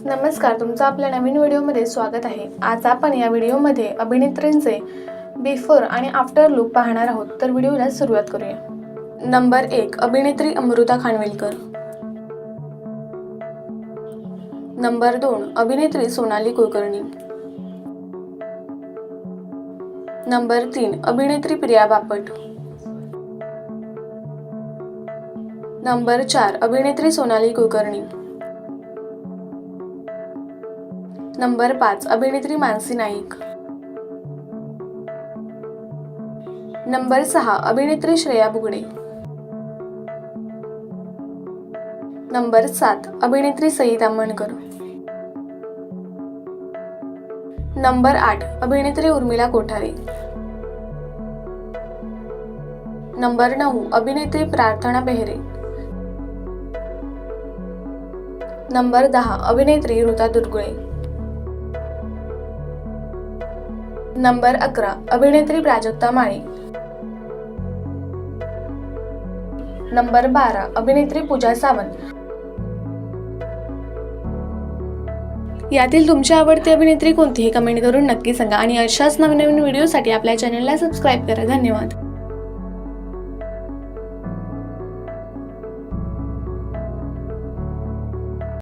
नमस्कार, तुमचं आपल्या नवीन व्हिडिओमध्ये स्वागत आहे। आज आपण या व्हिडिओमध्ये अभिनेत्रींचे बिफोर आणि आफ्टर लुक पाहणार आहोत। तर व्हिडिओला सुरुवात करूया। नंबर 1, अभिनेत्री अमृता खानविलकर। नंबर 2, अभिनेत्री सोनाली कुलकर्णी। नंबर 3, अभिनेत्री प्रिया बापट। नंबर 4, अभिनेत्री सोनाली कुलकर्णी। नंबर 5, अभिनेत्री मानसी नाईक। नंबर 6, अभिनेत्री श्रेया बुगडे। नंबर 7, अभिनेत्री सई ताम्हणकर। नंबर 8, अभिनेत्री उर्मिला कोठारे। नंबर 9, अभिनेत्री प्रार्थना बेहरे। नंबर 10, अभिनेत्री ऋता दुर्गुळे। नंबर 11, अभिनेत्री प्राजक्ता माळी। नंबर 12, अभिनेत्री पूजा सावंत। यातील तुमची आवडती अभिनेत्री कोणती हे कमेंट करून नक्की सांगा आणि अशाच नवीन व्हिडिओसाठी आपल्या चॅनलला सबस्क्राईब करा। धन्यवाद।